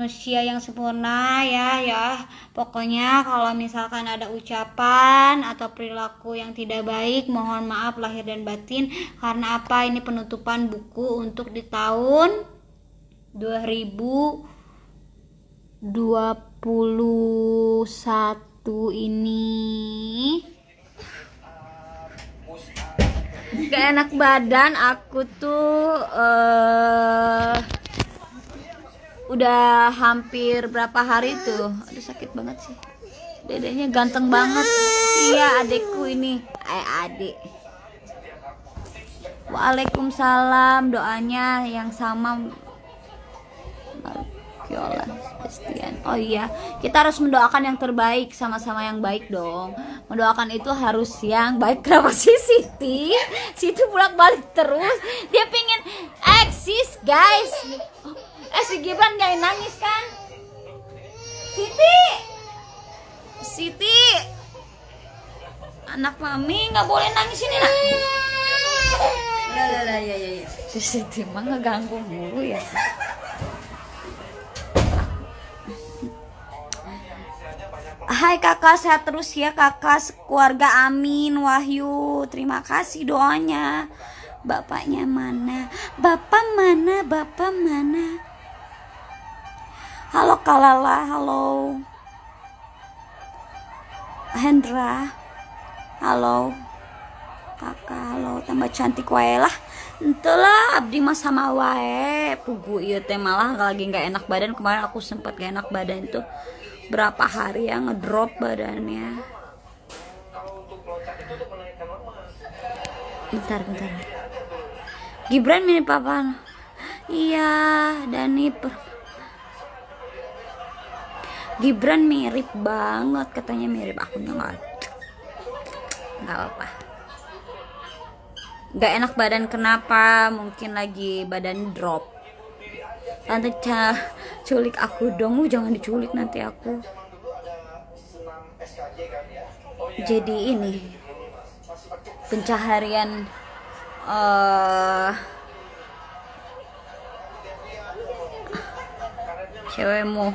manusia yang sempurna ya. Pokoknya kalau misalkan ada ucapan atau perilaku yang tidak baik, mohon maaf lahir dan batin. Karena apa? Ini penutupan buku untuk di tahun 2021 ini. Gak enak badan aku tuh udah hampir berapa hari tuh. Aduh sakit banget sih. Dedenya ganteng banget. Iya adekku ini. Adik. Waalaikumsalam, doanya yang sama. Sebastian. Oh iya, kita harus mendoakan yang terbaik, sama-sama yang baik dong. Mendoakan itu harus yang baik. Kenapa sih Siti? Siti bolak-balik terus. Dia pingin eksis, guys. Si Gibran gak nangis kan? Siti, anak mami nggak boleh nangis ini nak. Ya. Si Siti mah ngeganggu mulu ya. Hai kakak, sehat terus ya kakak, keluarga amin. Wahyu, terima kasih doanya. Bapaknya mana? Bapak mana? Halo Kalala, halo Hendra, halo kakak, halo tambah cantik wae lah. Entelah abdi mah sama wae pugu ieu teh malah lagi nggak enak badan. Kemarin aku sempat gak enak badan tuh berapa hari ya, ngedrop badannya. Bentar. Gibran mirip apa? Iya, Dani Gibran mirip banget, katanya mirip. Akunya nggak apa-apa. Nggak enak badan kenapa? Mungkin lagi badan drop. Tante culik aku dong, jangan diculik nanti aku. Jadi ini pencaharian cewekmu.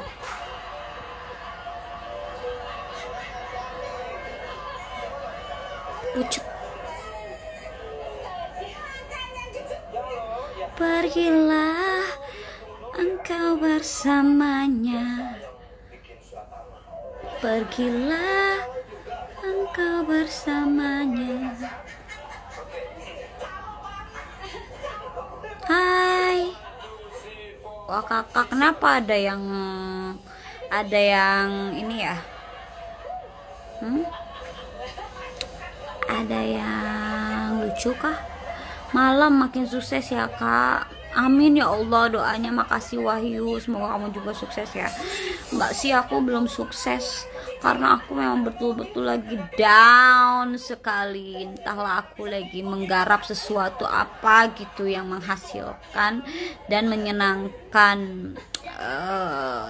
Pucuk. Pergilah engkau bersamanya. Pergilah engkau bersamanya. Hai. Wah kakak, kenapa ada yang ini ya? Ada yang lucu kah? Malam makin sukses ya kak. Amin ya Allah, doanya. Makasih Wahyu, semoga kamu juga sukses ya. Enggak sih, aku belum sukses karena aku memang betul-betul lagi down sekali. Entahlah, aku lagi menggarap sesuatu apa gitu yang menghasilkan dan menyenangkan.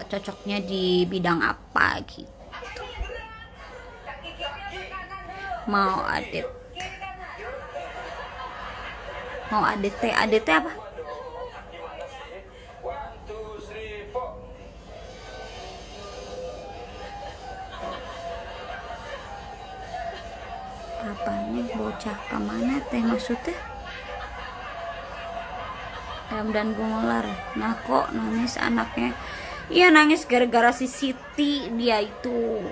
Cocoknya di bidang apa gitu. Mau ADT apa? Apanya bocah kemana teh maksudnya? Dan Gumelar. Nah kok nangis anaknya? Iya nangis gara-gara si Siti dia itu.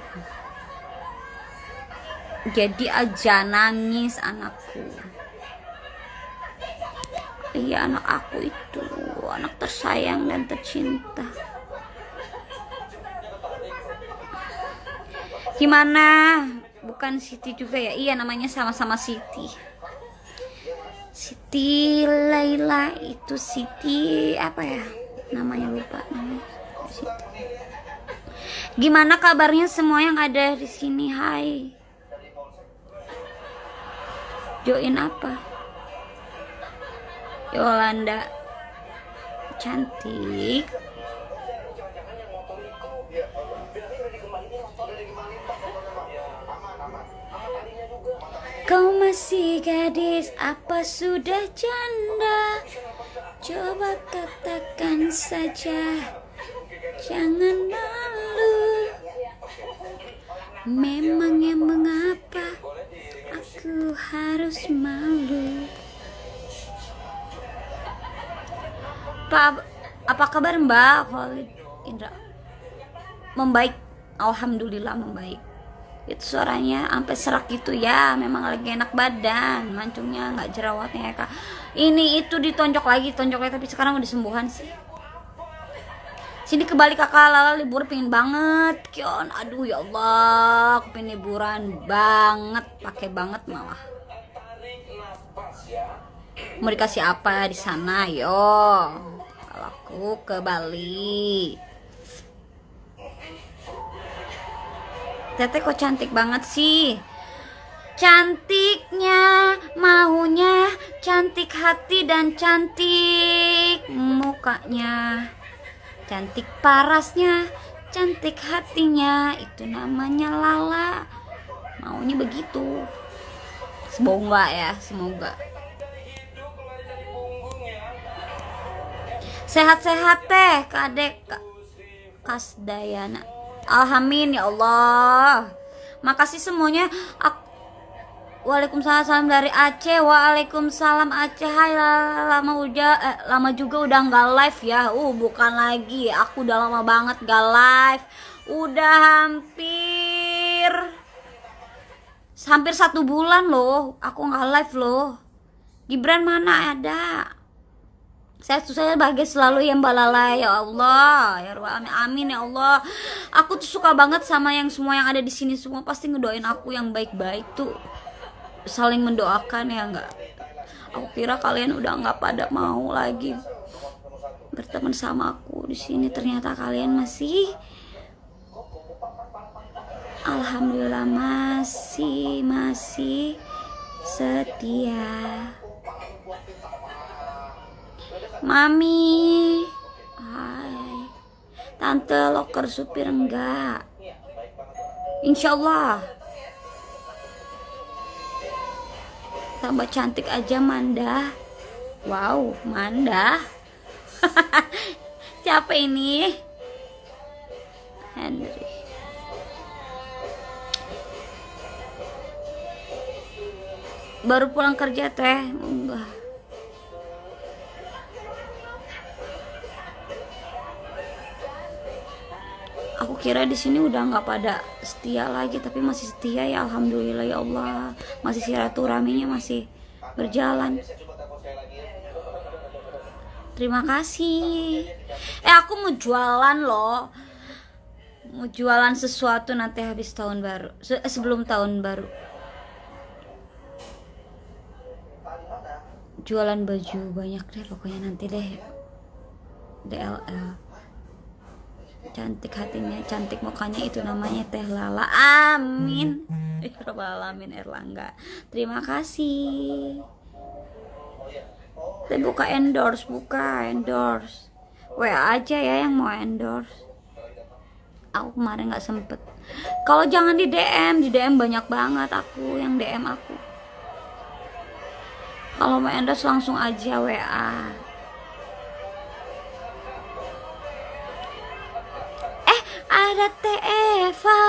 Jadi aja nangis anakku. Iya anak aku itu, anak tersayang dan tercinta. Gimana? Bukan Siti juga ya? Iya namanya sama-sama Siti. Siti Laila itu Siti apa ya? Namanya lupa namanya. Siti. Gimana kabarnya semua yang ada di sini? Hai. Join apa? Yolanda cantik. Kau masih gadis apa sudah janda? Coba katakan saja. Jangan malu. Memangnya mengapa aku harus malu? Pak, apa kabar Mbak Khalid Indra? Membaik, alhamdulillah membaik. Itu suaranya sampai serak gitu ya, memang lagi enak badan, mancungnya nggak jerawatnya ya kak. Ini itu ditonjok lagi tapi sekarang udah sembuhan sih. Sini kembali kakak, Lala libur pengen banget Kion. Aduh ya Allah, aku pengen liburan banget, pakai banget malah. Mau dikasih apa di sana? Yo, kalau aku ke Bali. Teteh kok cantik banget sih. Cantiknya, maunya, cantik hati dan cantik mukanya. Cantik parasnya, cantik hatinya, itu namanya Lala. Maunya begitu. Semoga ya, semoga. Sehat-sehat teh, kadek Kasdayana. Alhamdulillah ya Allah. Makasih semuanya. Waalaikumsalam dari Aceh. Waalaikumsalam Aceh. Hai lama juga udah nggak live ya. Bukan lagi. Aku udah lama banget nggak live. Udah hampir 1 bulan loh. Aku nggak live loh. Gibran mana ada? Saya bahagia selalu ya Mbak Lala, ya Allah, ya Rabbal Alamin, amin ya Allah. Aku tuh suka banget sama yang semua yang ada di sini, semua pasti ngedoain aku yang baik-baik tuh, saling mendoakan ya enggak. Aku kira kalian udah nggak pada mau lagi berteman sama aku di sini, ternyata kalian masih. Alhamdulillah masih setia. Mami, hai. Tante loker supir enggak? Insyaallah. Tambah cantik aja Manda. Wow, Manda. Siapa ini? Henry. Baru pulang kerja teh? Enggak. Aku kira di sini udah nggak pada setia lagi, tapi masih setia ya, alhamdulillah ya Allah. Masih silaturahminya masih berjalan. Terima kasih. Aku mau jualan loh. Mau jualan sesuatu nanti habis tahun baru. Sebelum tahun baru. Jualan baju banyak deh pokoknya nanti deh. DLL. Cantik hatinya, cantik mukanya, itu namanya Teh Lala. Amin. Rabbal Alamin Erlangga. Terima kasih. Saya buka endorse. WA aja ya yang mau endorse. Aku kemarin nggak sempet. Kalau jangan di DM banyak banget aku yang DM aku. Kalau mau endorse langsung aja WA. Ada Teh Eva.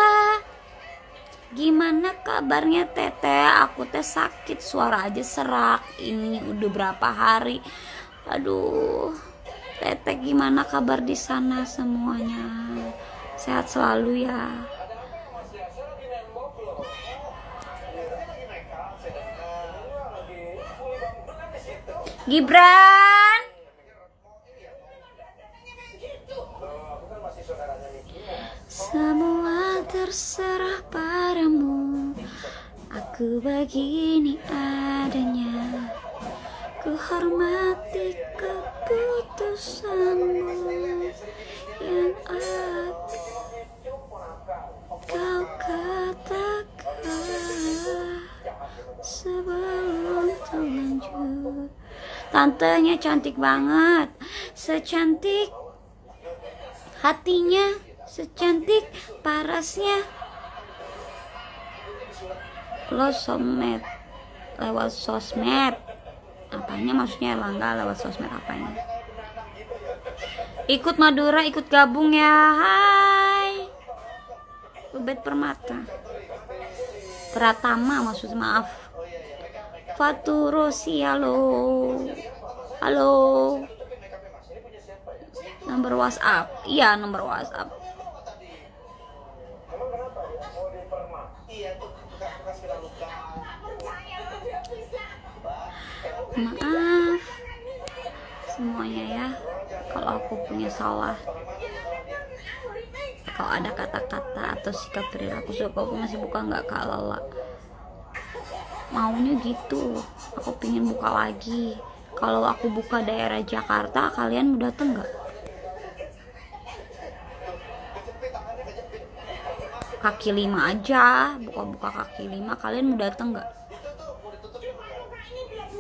Gimana kabarnya Teteh? Aku teh sakit, suara aja serak. Ini udah berapa hari. Aduh. Teteh gimana kabar di sana semuanya? Sehat selalu ya. Gibran. Semua terserah padamu. Aku begini adanya. Ku hormati keputusanmu yang kau katakan sebelum terlanjur. Tantenya cantik banget, secantik hatinya, secantik parasnya. Lo somet lewat sosmed. Apanya maksudnya Erlangga lewat sosmed apanya? Ikut Madura, ikut gabung ya. Hai. Ubed Permata. Pratama maksud maaf. Faturosi, halo. Halo. Nomor WhatsApp. Iya, nomor WhatsApp. Maaf semuanya ya kalau aku punya salah, kalau ada kata-kata atau sikap perilaku suka aku masih buka nggak Kak Lala, maunya gitu. Aku pingin buka lagi. Kalau aku buka daerah Jakarta, kalian mau dateng nggak? Kaki lima aja, buka-buka kaki lima, kalian mau dateng nggak?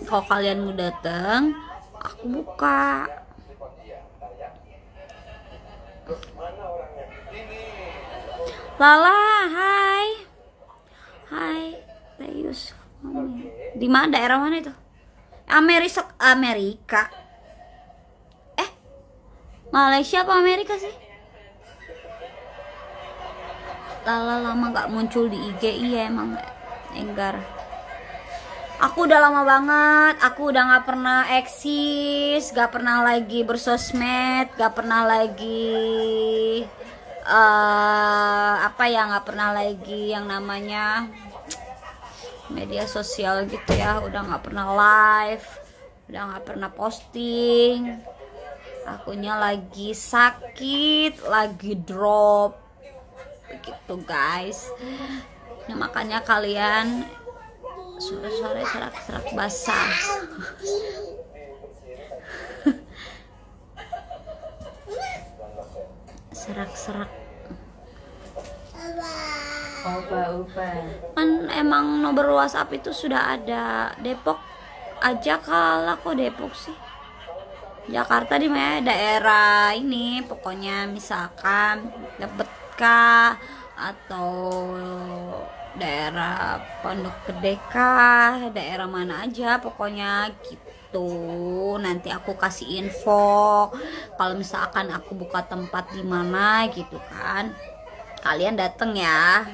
Kalau kalian mau dateng, aku buka. Lala, hai. Hai, Reus. Di mana, daerah mana itu? Amerika. Malaysia apa Amerika sih? Lala lama gak muncul di IG. Iya emang enggar. Aku udah lama banget. Aku udah gak pernah eksis, gak pernah lagi bersosmed, gak pernah lagi gak pernah lagi yang namanya media sosial gitu ya. Udah gak pernah live, udah gak pernah posting. Akunya lagi sakit, lagi drop begitu guys. Nah, makanya kalian sore-sore serak-serak basah. Serak-serak. Kan emang nomor WhatsApp itu sudah ada. Depok aja kalah kok Depok sih. Jakarta di mana daerah ini pokoknya misalkan Lebetka atau daerah Pondok Gede kah, daerah mana aja pokoknya gitu. Nanti aku kasih info kalau misalkan aku buka tempat di mana gitu kan, kalian dateng ya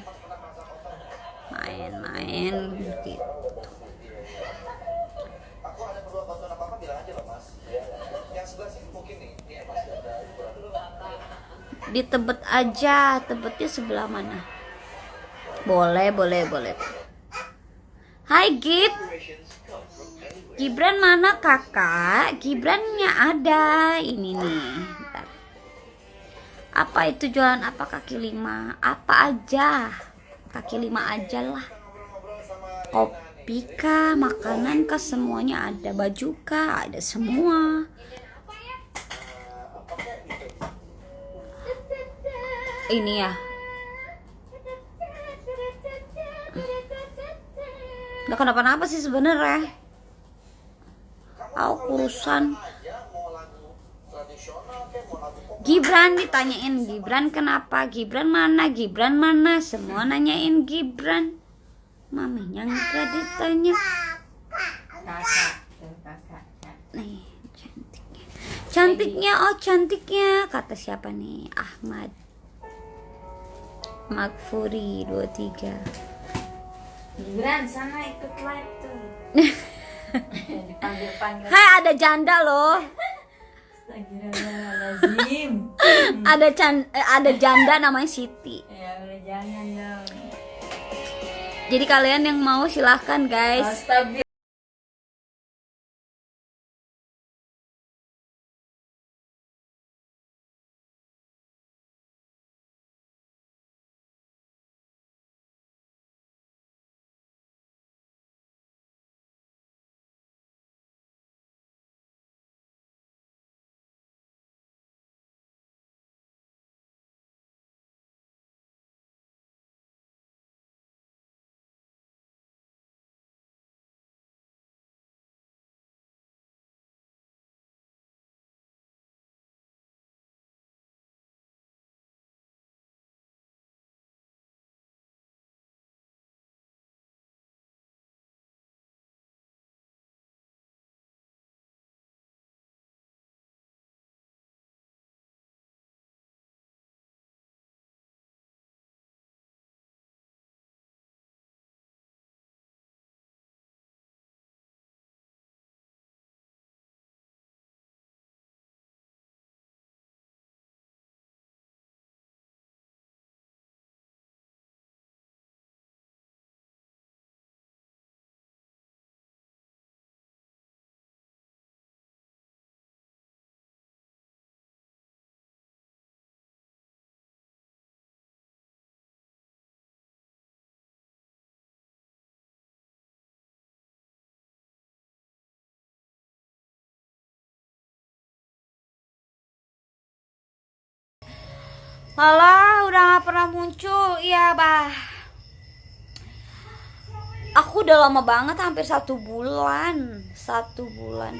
main-main gitu. Di Tebet aja. Tebetnya sebelah mana? Boleh. Hai Git. Gibran mana kakak? Gibrannya ada. Ini nih. Bentar. Apa itu jualan apa kaki lima? Apa aja? Kaki lima aja lah. Kopi kah, makanan kah, semuanya ada. Baju kah, ada semua. Ini ya. Gak kenapa-napa sih sebenarnya. Aku urusan Gibran, ditanyain Gibran kenapa, Gibran mana, semua nanyain Gibran. Maminya enggak ditanya. Nih, cantiknya kata siapa nih? Ahmad Magfuri 23. Gibran sana ikut live tuh. Dipanggil-panggil. Hai, ada janda loh. Astagfirullahaladzim. Ada janda namanya Siti. Ya udah jangan dong. Jadi kalian yang mau silahkan guys. Astagfirullah. Alah, udah gak pernah muncul. Iya, bah. Aku udah lama banget, hampir 1 bulan. 1 bulan.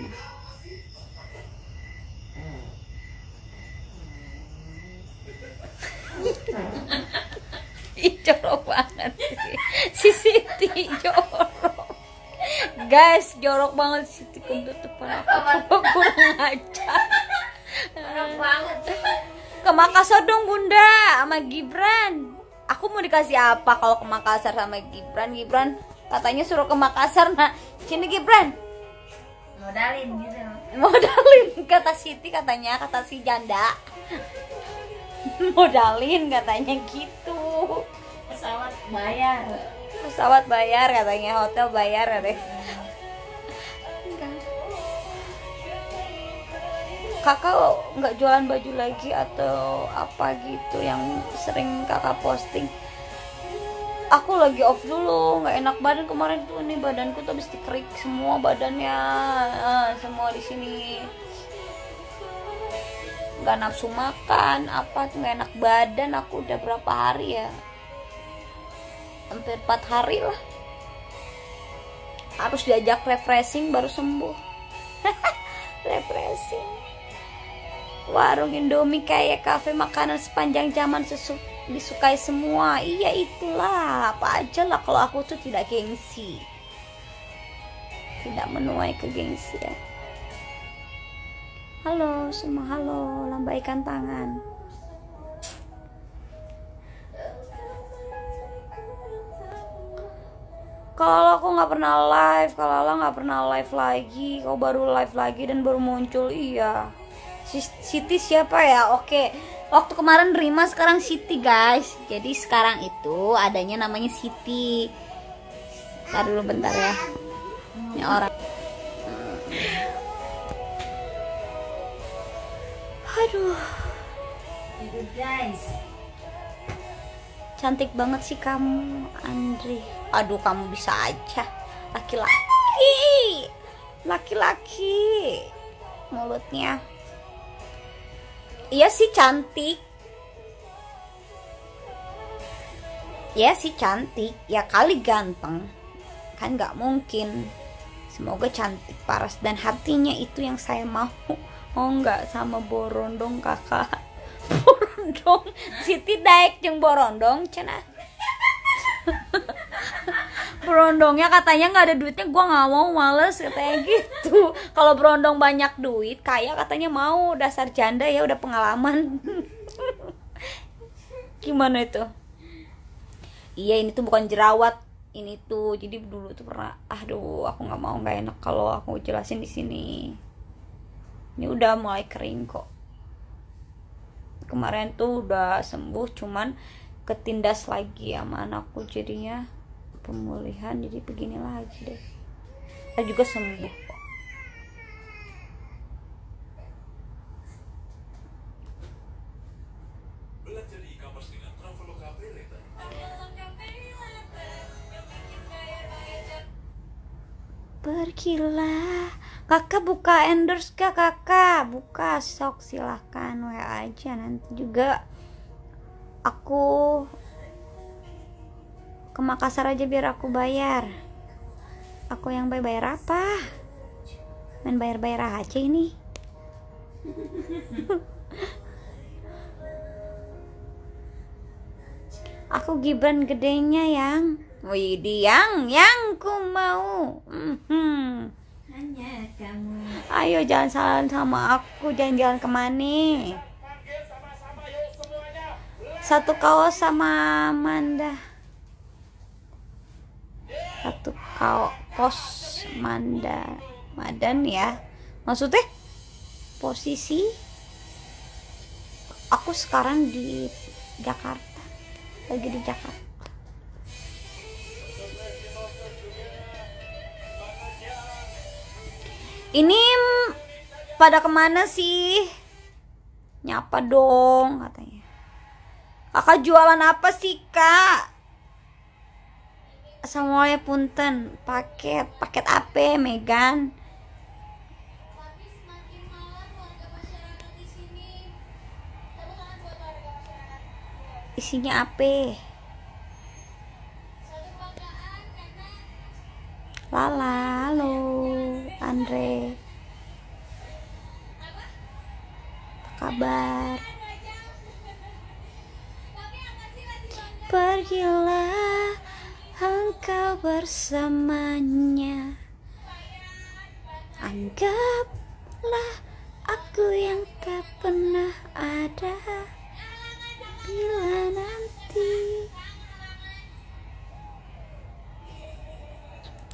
Ih, jorok banget si Siti, jorok. Guys, jorok banget Siti kentut depan aku. Kurang ajar. Jorok banget. Ke Makassar dong Bunda sama Gibran. Aku mau dikasih apa kalau ke Makassar sama Gibran? Gibran katanya suruh ke Makassar. Nah, sini Gibran. Modalin gitu. Modalin kata Siti, katanya, kata si janda. Modalin katanya gitu. Pesawat bayar. Pesawat bayar katanya, hotel bayar deh. Kakak nggak jualan baju lagi atau apa gitu yang sering kakak posting? Aku lagi off dulu, nggak enak badan kemarin tuh, nih badanku tuh habis dikerik semua badannya, semua di sini. Nggak nafsu makan, apa tuh nggak enak badan. Aku udah berapa hari ya? Hampir 4 hari lah. Harus diajak refreshing baru sembuh. Refreshing. Warung Indomie kayak kafe makanan sepanjang zaman disukai semua. Iya itulah, apa aja lah. Kalau aku tuh tidak gengsi, tidak menuai kegengsian. Halo semua, halo, lambaikan tangan. Kalau aku nggak pernah live, kalau Allah nggak pernah live lagi, kau baru live lagi dan baru muncul. Iya, Siti siapa ya? Oke, waktu kemarin Rima, sekarang Siti guys. Jadi sekarang itu adanya namanya Siti. Ntar dulu bentar ya. Ini orang. Aduh. Good guys. Cantik banget sih kamu, Andri. Aduh, kamu bisa aja. Laki-laki. Laki-laki. Mulutnya. Iya sih cantik. Ya sih cantik. Ya kali ganteng. Kan gak mungkin. Semoga cantik, paras, dan hatinya itu yang saya mau. Oh enggak, sama borondong kakak. Borondong. Siti daek jeung borondong cenah. Berondongnya katanya nggak ada duitnya, gue nggak mau, males katanya gitu. Kalau berondong banyak duit kaya katanya mau, dasar janda ya, udah pengalaman. Gimana itu? Iya, ini tuh bukan jerawat, ini tuh jadi dulu tuh pernah. Aduh, aku nggak mau, nggak enak kalau aku jelasin di sini. Ini udah mulai kering kok. Kemarin tuh udah sembuh, cuman ketindas lagi sama anakku, jadinya pemulihan, jadi begini lagi deh. Saya juga sembuh kok. Pergilah. Kakak buka endorse gak kakak? Buka, sok silahkan WA aja. Nanti juga aku ke Makassar aja biar aku bayar. Aku yang bayar apa? Main bayar-bayar aja ini. Aku Gibran gedenya yang. Wih, yang ku mau. Hanya kamu. Ayo jalan-jalan sama aku, jalan-jalan kemana? Satu kaos sama Manda. Satu kos Madan ya. Maksudnya posisi aku sekarang di Jakarta. Lagi di Jakarta. Ini pada kemana sih? Nyapa dong katanya. Kakak jualan apa sih kak? Semuanya punten. Paket apa Megan? Isinya apa? Lala, halo Andre, apa kabar? Pergilah engkau bersamanya, anggaplah aku yang tak pernah ada. Bila nanti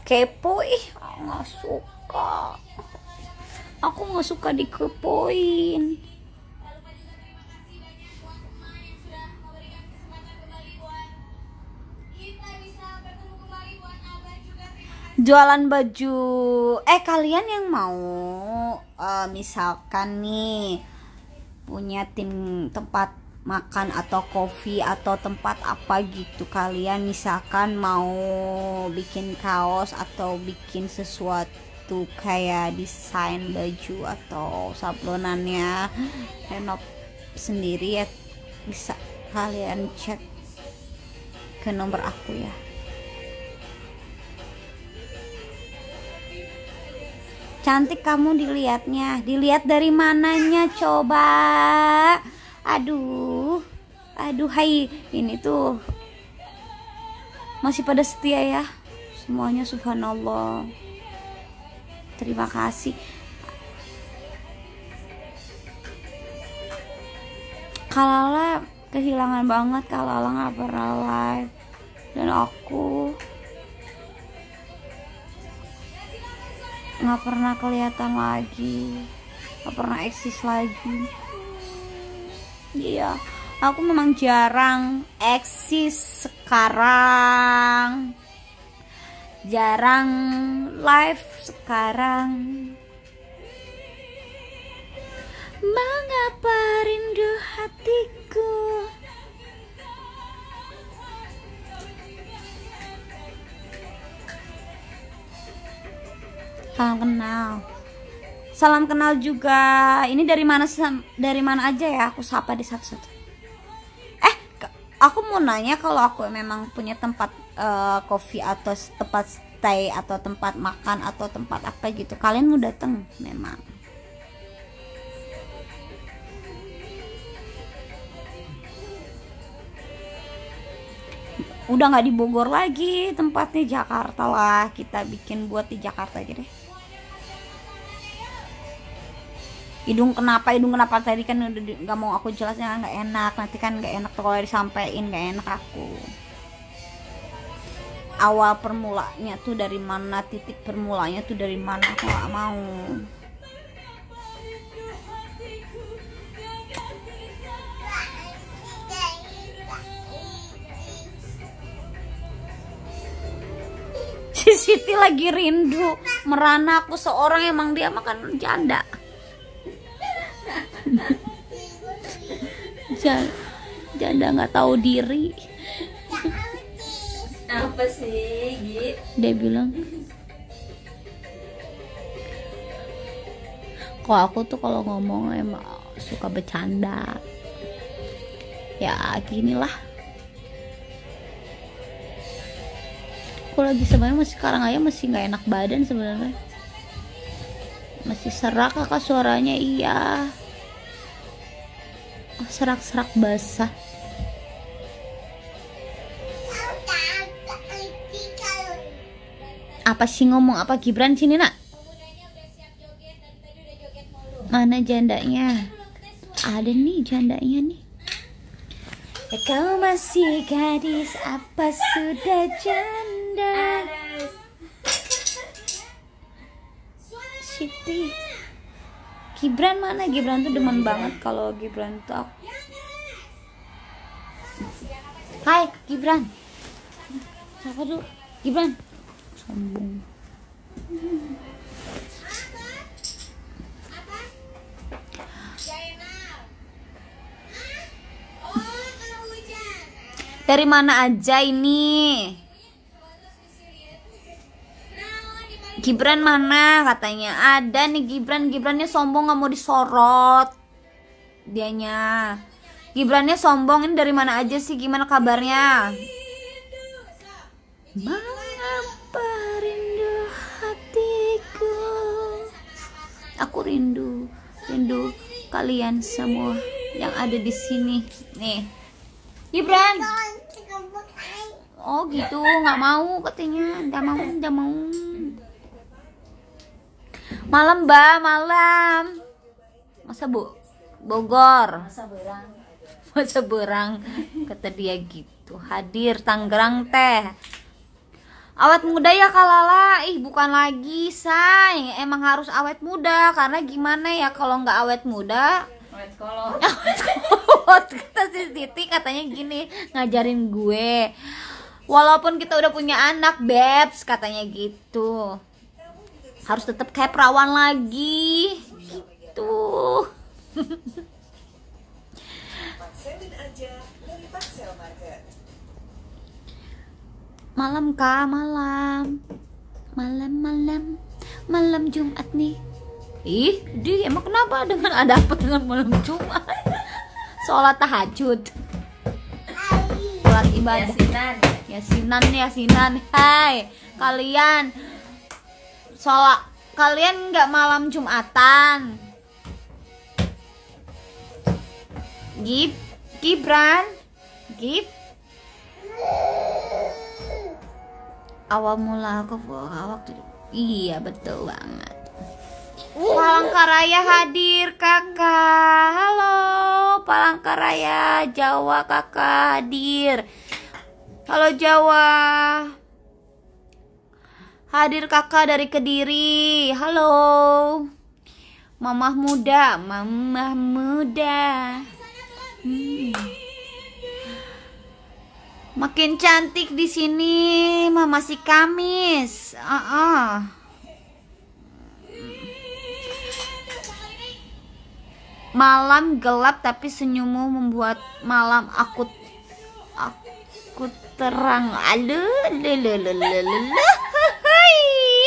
kepo, nggak suka. Aku nggak suka dikepoin. Jualan baju. Kalian yang mau misalkan nih punya tempat makan atau kopi atau tempat apa gitu, kalian misalkan mau bikin kaos atau bikin sesuatu kayak desain baju atau sablonannya renov sendiri ya, bisa kalian chat ke nomor aku ya. Cantik kamu dilihatnya. Dilihat dari mananya coba? Aduh, hai, ini tuh masih pada setia ya semuanya, subhanallah. Terima kasih. Kalala kehilangan banget, Kalala nggak pernah live, dan aku nggak pernah kelihatan lagi, nggak pernah eksis lagi. Iya, aku memang jarang eksis sekarang, jarang live sekarang. Mengapa rindu hatiku? Salam kenal juga. Ini dari mana aja ya, aku sapa di satu-satu. Aku mau nanya, kalau aku memang punya tempat kopi atau tempat stay atau tempat makan atau tempat apa gitu, kalian mau datang memang? Udah nggak di Bogor lagi tempatnya, Jakarta lah, kita bikin buat di Jakarta aja deh. Hidung kenapa tadi kan udah nggak mau aku jelasnya, nggak enak, nanti kan nggak enak tuh kalau disampein, nggak enak aku. Awal permulanya tuh dari mana, titik permulanya tuh dari mana, aku nggak mau. Si Siti lagi rindu merana aku seorang, emang dia makan janda. Janda nggak tahu diri. Apa sih, Gi? Dia bilang, kok aku tuh kalau ngomong emang suka bercanda. Ya ginilah. Aku lagi sebenarnya sekarang aja masih nggak enak badan sebenarnya. Masih serak kakak suaranya, iya. Serak-serak basah. Apa sih ngomong apa Gibran sini nak? Mana jandanya? Ada nih jandanya nih. Kau masih gadis, apa sudah janda? Siti. Gibran mana? Gibran tuh demen banget kalau Gibran tuh aku. Hai Gibran. Siapa tuh? Gibran. Sombong. Dari mana aja ini? Gibran mana? Katanya ada nih Gibrannya sombong, nggak mau disorot dianya. Gibrannya sombong, ini dari mana aja sih? Gimana kabarnya? Mengapa rindu hatiku? Aku rindu kalian semua yang ada di sini. Nih, Gibran. Oh gitu, nggak mau katanya, nggak mau. Malam Mbak, malam. Masa Bogor? Masa berang, kata dia gitu. Hadir Tangerang teh. Awet muda ya Kalala. Ih bukan lagi say. Emang harus awet muda. Karena gimana ya kalau nggak awet muda, Awet kolot. awet kolot. Kata si Siti katanya gini, ngajarin gue. Walaupun kita udah punya anak Bebs, katanya gitu, harus tetap kayak perawan lagi gitu. Malam Kak, malam Jumat nih. Ih, emang kenapa dengan ada apa dengan malam Jumat? Sholat tahajud, sholat ibadah, yasinan. Hai, kalian sholat, kalian nggak malam Jumatan? Gibran, awal mula aku waktu. Iya betul banget. Palangkaraya hadir kakak. Halo Palangkaraya Jawa, kakak hadir. Halo Jawa, hadir kakak dari Kediri. Halo mamah muda. Makin cantik di sini, Mama si Kamis. Malam gelap tapi senyummu membuat malam aku terang. Aduh,